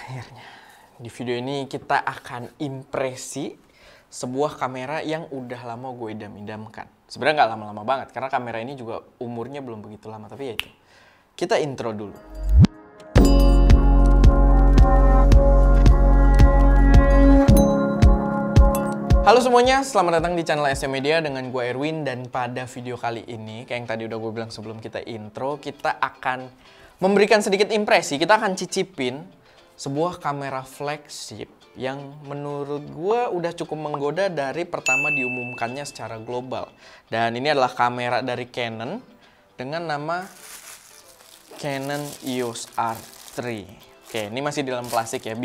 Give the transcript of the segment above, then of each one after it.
Akhirnya, di video ini kita akan impresi sebuah kamera yang udah lama gue idam-idamkan. Sebenarnya nggak lama-lama banget, karena kamera ini juga umurnya belum begitu lama, tapi ya itu. Kita intro dulu. Halo semuanya, selamat datang di channel SM Media dengan gue Erwin. Dan pada video kali ini, kayak yang tadi udah gue bilang sebelum kita intro, kita akan memberikan sedikit impresi. Kita akan cicipin sebuah kamera flagship yang menurut gue udah cukup menggoda dari pertama diumumkannya secara global. Dan ini adalah kamera dari Canon dengan nama Canon EOS R3. Oke, ini masih di dalam plastik ya,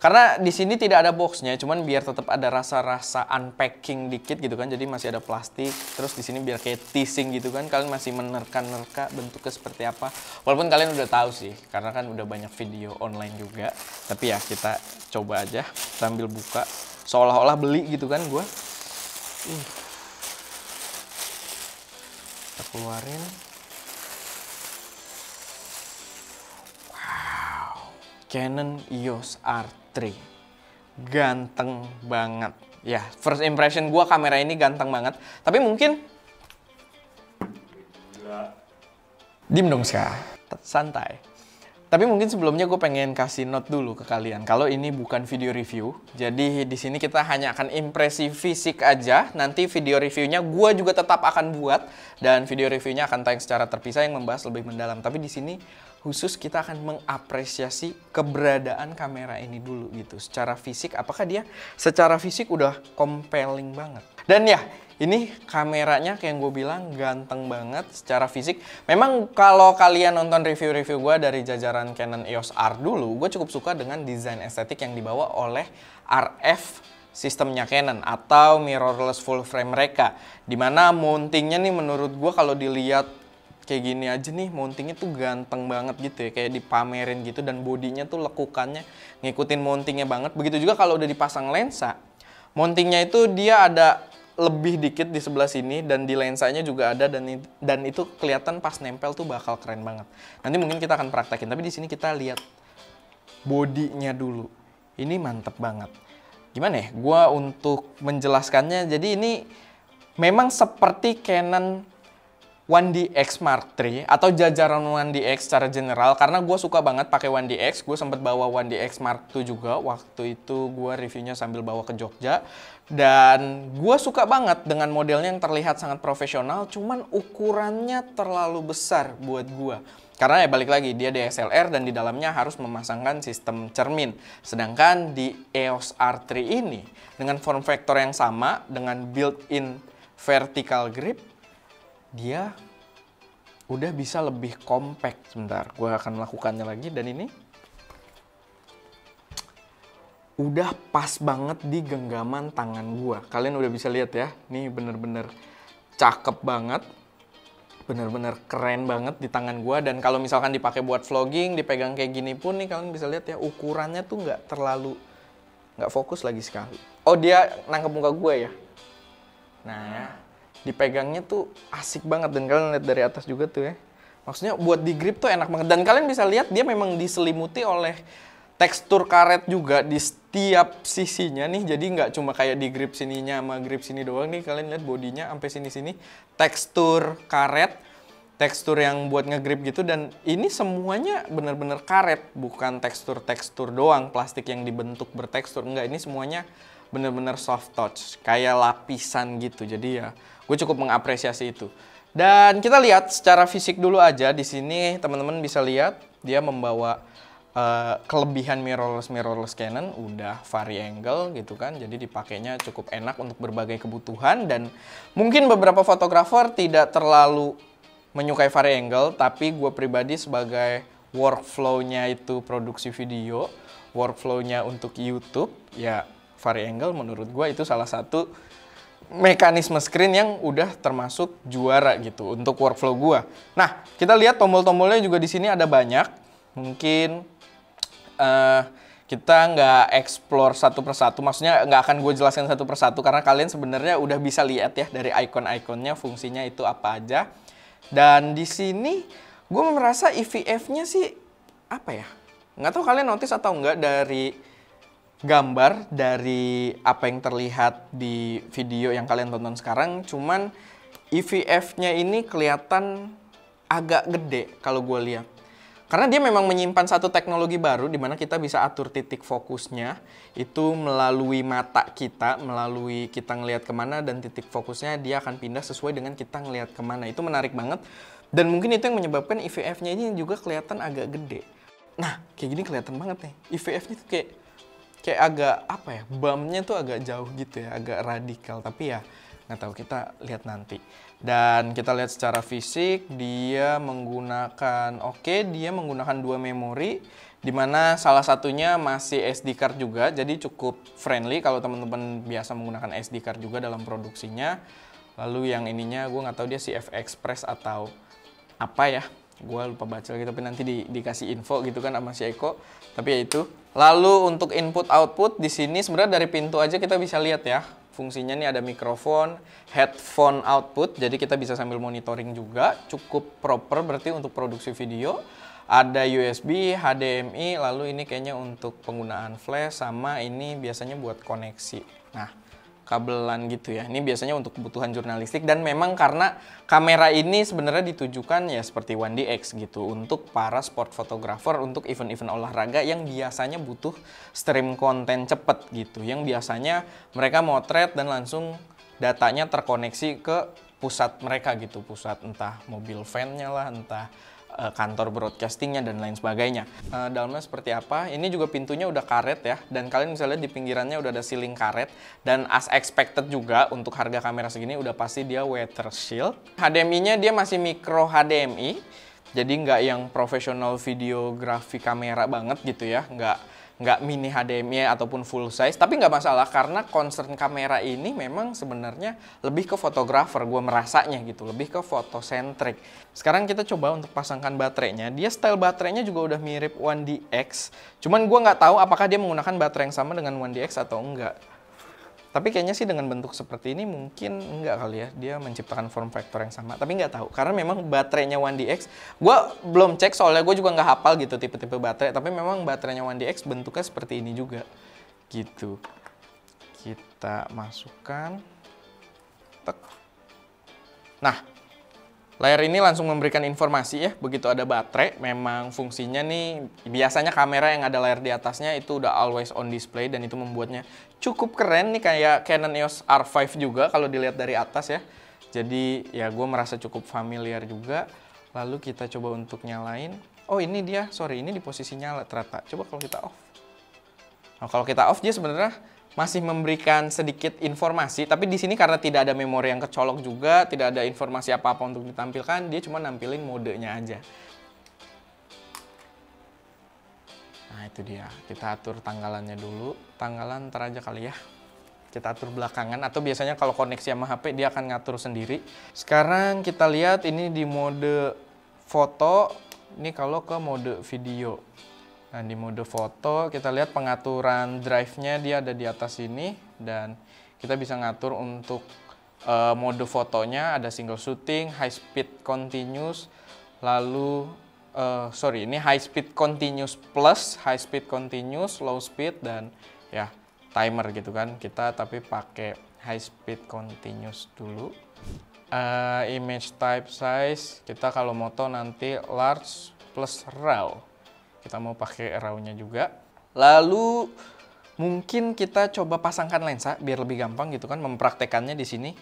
karena di sini tidak ada boxnya, cuman biar tetap ada rasa-rasa unpacking dikit gitu kan. Jadi masih ada plastik, terus di sini biar kayak teasing gitu kan. Kalian masih menerka-nerka bentuknya seperti apa. Walaupun kalian udah tahu sih, karena kan udah banyak video online juga. Tapi ya kita coba aja sambil buka, seolah-olah beli gitu kan gue. Kita keluarin. Canon EOS R3 ganteng banget ya. First impression gue, kamera ini ganteng banget. Tapi mungkin diem dong Ska, santai. Tapi mungkin sebelumnya gue pengen kasih note dulu ke kalian kalau ini bukan video review. Jadi di sini kita hanya akan impresi fisik aja. Nanti video reviewnya gue juga tetap akan buat, dan video reviewnya akan tayang secara terpisah yang membahas lebih mendalam. Tapi di sini khusus kita akan mengapresiasi keberadaan kamera ini dulu gitu. Secara fisik, apakah dia secara fisik udah compelling banget. Dan ya, ini kameranya kayak yang gue bilang ganteng banget secara fisik. Memang kalau kalian nonton review-review gue dari jajaran Canon EOS R dulu, gue cukup suka dengan desain estetik yang dibawa oleh RF sistemnya Canon atau mirrorless full frame mereka. Dimana mountingnya nih menurut gue kalau dilihat kayak gini aja nih, mountingnya tuh ganteng banget gitu ya, kayak dipamerin gitu. Dan bodinya tuh lekukannya ngikutin mountingnya banget. Begitu juga kalau udah dipasang lensa, mountingnya itu dia ada lebih dikit di sebelah sini, dan di lensanya juga ada, dan itu kelihatan pas nempel tuh bakal keren banget. Nanti mungkin kita akan praktekin, tapi di sini kita lihat bodinya dulu. Ini mantep banget. Gimana ya gua untuk menjelaskannya? Jadi ini memang seperti Canon 1DX Mark III atau jajaran 1DX secara general, karena gue suka banget pakai 1DX. Gue sempat bawa 1DX Mark II juga, waktu itu gue reviewnya sambil bawa ke Jogja, dan gue suka banget dengan modelnya yang terlihat sangat profesional, cuman ukurannya terlalu besar buat gue. Karena ya balik lagi, dia DSLR dan di dalamnya harus memasangkan sistem cermin. Sedangkan di EOS R3 ini dengan form factor yang sama, dengan built-in vertical grip, dia udah bisa lebih compact. Sebentar, gue akan melakukannya lagi. Dan ini udah pas banget di genggaman tangan gue. Kalian udah bisa lihat ya, nih bener-bener cakep banget, bener-bener keren banget di tangan gue. Dan kalau misalkan dipakai buat vlogging, dipegang kayak gini pun nih, kalian bisa lihat ya, ukurannya tuh nggak fokus lagi sekali. Oh, dia nangkep muka gue ya. Nah, dipegangnya tuh asik banget, dan kalian lihat dari atas juga tuh ya. Maksudnya buat di grip tuh enak banget, dan kalian bisa lihat dia memang diselimuti oleh tekstur karet juga di setiap sisinya nih. Jadi nggak cuma kayak di grip sininya sama grip sini doang nih. Kalian lihat bodinya sampai sini-sini tekstur karet, tekstur yang buat ngegrip gitu. Dan ini semuanya bener-bener karet, bukan tekstur-tekstur doang, plastik yang dibentuk bertekstur. Enggak, ini semuanya bener-bener soft touch, kayak lapisan gitu. Jadi ya, gue cukup mengapresiasi itu. Dan kita lihat secara fisik dulu aja. Di sini teman-teman bisa lihat dia membawa kelebihan mirrorless Canon, udah vari angle gitu kan. Jadi dipakainya cukup enak untuk berbagai kebutuhan. Dan mungkin beberapa fotografer tidak terlalu menyukai vari angle, tapi gue pribadi sebagai workflow-nya itu produksi video, workflow-nya untuk YouTube, ya vari angle menurut gue itu salah satu mekanisme screen yang udah termasuk juara gitu untuk workflow gue. Nah, kita lihat tombol-tombolnya juga di sini ada banyak. Mungkin kita nggak explore satu persatu, maksudnya nggak akan gue jelaskan satu persatu, karena kalian sebenarnya udah bisa lihat ya dari icon-iconnya fungsinya itu apa aja. Dan di sini gue merasa EVF-nya sih apa ya? Nggak tahu kalian notice atau enggak dari gambar, dari apa yang terlihat di video yang kalian tonton sekarang, cuman EVF-nya ini kelihatan agak gede kalau gue lihat. Karena dia memang menyimpan satu teknologi baru di mana kita bisa atur titik fokusnya itu melalui mata kita, melalui kita ngelihat kemana dan titik fokusnya dia akan pindah sesuai dengan kita ngelihat kemana. Itu menarik banget dan mungkin itu yang menyebabkan EVF-nya ini juga kelihatan agak gede. Nah, kayak gini kelihatan banget nih. EVF-nya tuh kayak agak apa ya, bumpnya tuh agak jauh gitu ya, agak radikal. Tapi ya nggak tahu, kita lihat nanti. Dan kita lihat secara fisik dia menggunakan, dia menggunakan 2 memori, dimana salah satunya masih SD card juga, jadi cukup friendly kalau teman-teman biasa menggunakan SD card juga dalam produksinya. Lalu yang ininya gue nggak tahu dia CF Express atau apa ya, gue lupa baca gitu, tapi nanti dikasih info gitu kan sama si Eko. Tapi ya itu. Lalu untuk input output di sini sebenarnya dari pintu aja kita bisa lihat ya. Fungsinya nih ada mikrofon, headphone output, jadi kita bisa sambil monitoring juga, cukup proper berarti untuk produksi video. Ada USB, HDMI, lalu ini kayaknya untuk penggunaan flash, sama ini biasanya buat koneksi. Nah, kabelan gitu ya. Ini biasanya untuk kebutuhan jurnalistik dan memang karena kamera ini sebenarnya ditujukan ya seperti 1DX gitu untuk para sport photographer, untuk event-event olahraga yang biasanya butuh stream konten cepet gitu. Yang biasanya mereka motret dan langsung datanya terkoneksi ke pusat mereka gitu, pusat entah mobil van-nya lah, entah kantor broadcastingnya dan lain sebagainya. Dalamnya seperti apa? Ini juga pintunya udah karet ya, dan kalian bisa lihat di pinggirannya udah ada ceiling karet. Dan as expected juga untuk harga kamera segini udah pasti dia weather shield. HDMI-nya dia masih micro HDMI, jadi nggak yang profesional videografi kamera banget gitu ya, nggak mini HDMI ataupun full size, tapi nggak masalah karena concern kamera ini memang sebenarnya lebih ke fotografer, gue merasanya gitu, lebih ke fotosentric. Sekarang kita coba untuk pasangkan baterainya. Dia style baterainya juga udah mirip 1DX, cuman gue nggak tahu apakah dia menggunakan baterai yang sama dengan 1DX atau enggak. Tapi kayaknya sih dengan bentuk seperti ini mungkin enggak kali ya, dia menciptakan form factor yang sama. Tapi nggak tahu, karena memang baterainya 1DX, gue belum cek soalnya gue juga nggak hafal gitu tipe-tipe baterai. Tapi memang baterainya 1DX bentuknya seperti ini juga, gitu. Kita masukkan. Tek. Nah, layar ini langsung memberikan informasi ya, begitu ada baterai. Memang fungsinya nih, biasanya kamera yang ada layar di atasnya itu udah always on display, dan itu membuatnya cukup keren nih, kayak Canon EOS R5 juga kalau dilihat dari atas ya. Jadi ya gue merasa cukup familiar juga. Lalu kita coba untuk nyalain. Oh ini dia, sorry, ini di posisi nyala ternyata. Coba kalau kita off. Nah, kalau kita off dia sebenarnya masih memberikan sedikit informasi, tapi di sini karena tidak ada memori yang kecolok juga, tidak ada informasi apa-apa untuk ditampilkan, dia cuma nampilin modenya aja. Nah itu dia, kita atur tanggalannya dulu, tanggalan ntar aja kali ya. Kita atur belakangan, atau biasanya kalau koneksi sama HP dia akan ngatur sendiri. Sekarang kita lihat ini di mode foto, ini kalau ke mode video. Nah, di mode foto kita lihat pengaturan drive-nya dia ada di atas sini, dan kita bisa ngatur untuk mode fotonya ada single shooting, high speed continuous, lalu ini high speed continuous plus, high speed continuous, low speed, dan ya timer gitu kan. Kita tapi pakai high speed continuous dulu. Image type size kita kalau moto nanti large plus RAW. Kita mau pakai RAW-nya juga. Lalu mungkin kita coba pasangkan lensa biar lebih gampang gitu kan mempraktekannya di sini.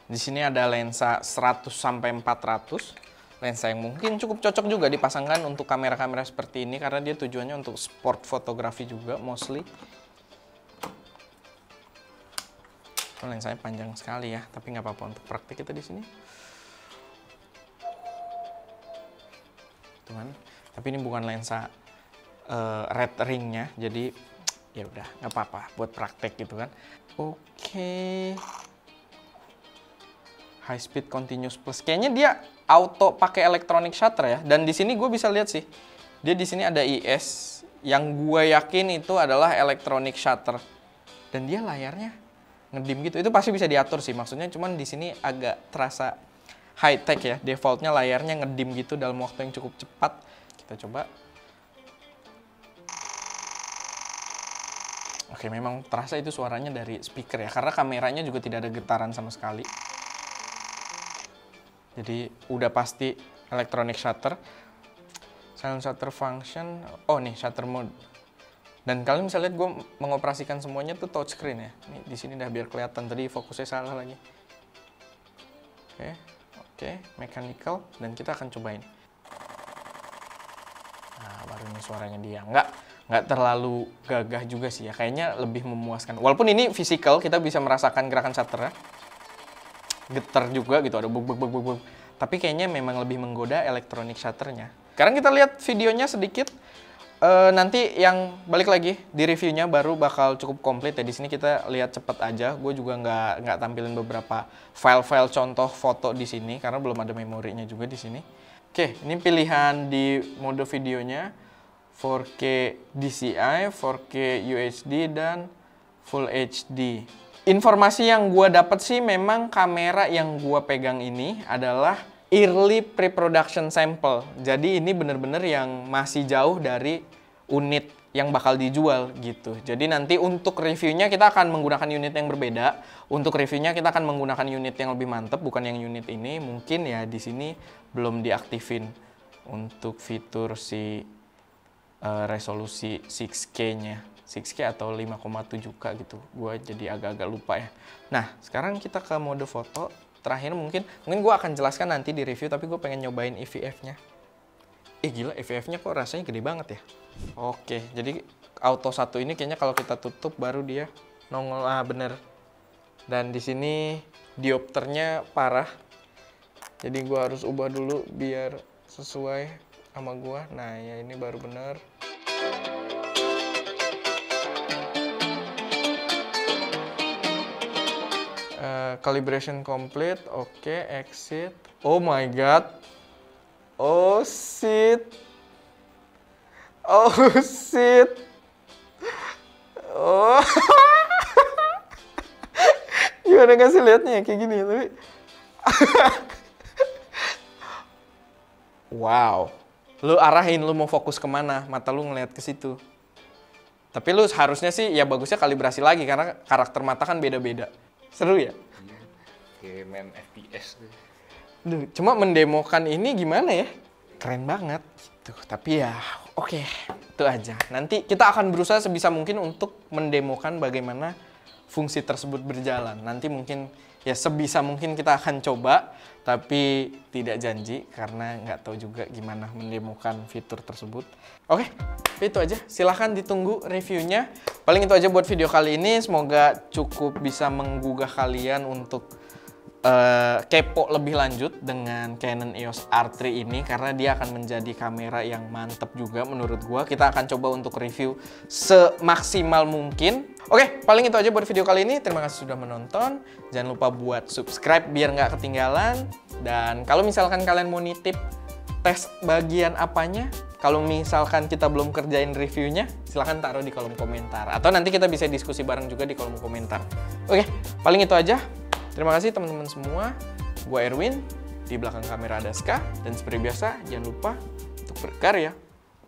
Di sini ada lensa 100 sampai 400. Lensa yang mungkin cukup cocok juga dipasangkan untuk kamera-kamera seperti ini karena dia tujuannya untuk sport fotografi juga mostly. Lensanya panjang sekali ya, tapi nggak apa-apa untuk praktik kita di sini. Teman, tapi ini bukan lensa red ringnya, jadi ya udah nggak apa-apa buat praktek gitu kan. Oke. High speed continuous plus, kayaknya dia auto pakai electronic shutter ya. Dan di sini gue bisa lihat sih, dia di sini ada IS yang gue yakin itu adalah electronic shutter, dan dia layarnya ngedim gitu. Itu pasti bisa diatur sih, maksudnya cuman di sini agak terasa high tech ya. Defaultnya layarnya ngedim gitu dalam waktu yang cukup cepat. Kita coba. Oke, memang terasa itu suaranya dari speaker ya, karena kameranya juga tidak ada getaran sama sekali. Jadi udah pasti electronic shutter. Silent shutter function, oh nih shutter mode. Dan kalian bisa lihat gue mengoperasikan semuanya tuh touchscreen ya. Nih di sini udah biar kelihatan, tadi fokusnya salah lagi. Oke, mechanical, dan kita akan cobain. Nah, baru ini suaranya dia. Nggak terlalu gagah juga sih ya, kayaknya lebih memuaskan. Walaupun ini physical, kita bisa merasakan gerakan shutternya. Getar juga gitu, ada bug. Tapi kayaknya memang lebih menggoda electronic shutternya. Sekarang kita lihat videonya sedikit. Nanti yang balik lagi di reviewnya baru bakal cukup komplit ya. Di sini kita lihat cepet aja. Gue juga nggak tampilin beberapa file-file contoh foto di sini karena belum ada memorinya juga di sini. Oke, ini pilihan di mode videonya 4K DCI, 4K UHD, dan Full HD. Informasi yang gue dapat sih memang kamera yang gue pegang ini adalah early pre-production sample. Jadi ini bener-bener yang masih jauh dari unit yang bakal dijual gitu. Jadi nanti untuk reviewnya kita akan menggunakan unit yang berbeda. Untuk reviewnya kita akan menggunakan unit yang lebih mantep, bukan yang unit ini. Mungkin ya di sini belum diaktifin untuk fitur si resolusi 6K-nya. 6K atau 5,7K gitu. Gue jadi agak-agak lupa ya. Nah, sekarang kita ke mode foto. Terakhir mungkin gue akan jelaskan nanti di review, tapi gue pengen nyobain EVF-nya. Gila, EVF-nya kok rasanya gede banget ya. Oke, jadi auto 1 ini kayaknya kalau kita tutup baru dia nongol. Bener. Dan di sini diopternya parah. Jadi gue harus ubah dulu biar sesuai sama gue. Nah, ya ini baru bener. Calibration complete, oke, exit. Oh my god. Oh shit. Oh shit. Oh. Gimana ngasih liatnya kayak gini tapi. Wow. Lu arahin, lu mau fokus kemana, mata lu ngeliat ke situ. Tapi lu harusnya sih ya bagusnya kalibrasi lagi karena karakter mata kan beda-beda. Seru ya? Iya, kayak main FPS. Duh, cuma mendemokan ini gimana ya? Keren banget. Gitu. Tapi ya oke, itu aja. Nanti kita akan berusaha sebisa mungkin untuk mendemokan bagaimana fungsi tersebut berjalan. Nanti mungkin ya sebisa mungkin kita akan coba, tapi tidak janji karena nggak tahu juga gimana mendemokan fitur tersebut. Oke, itu aja. Silahkan ditunggu reviewnya. Paling itu aja buat video kali ini. Semoga cukup bisa menggugah kalian untuk kepo lebih lanjut dengan Canon EOS R3 ini karena dia akan menjadi kamera yang mantep juga menurut gua. Kita akan coba untuk review semaksimal mungkin. Oke, paling itu aja buat video kali ini. Terima kasih sudah menonton. Jangan lupa buat subscribe biar nggak ketinggalan. Dan kalau misalkan kalian mau nitip tes bagian apanya, kalau misalkan kita belum kerjain reviewnya, silahkan taruh di kolom komentar. Atau nanti kita bisa diskusi bareng juga di kolom komentar. Oke, paling itu aja. Terima kasih teman-teman semua. Gua Erwin, di belakang kamera ada Ska. Dan seperti biasa, jangan lupa untuk berkarya.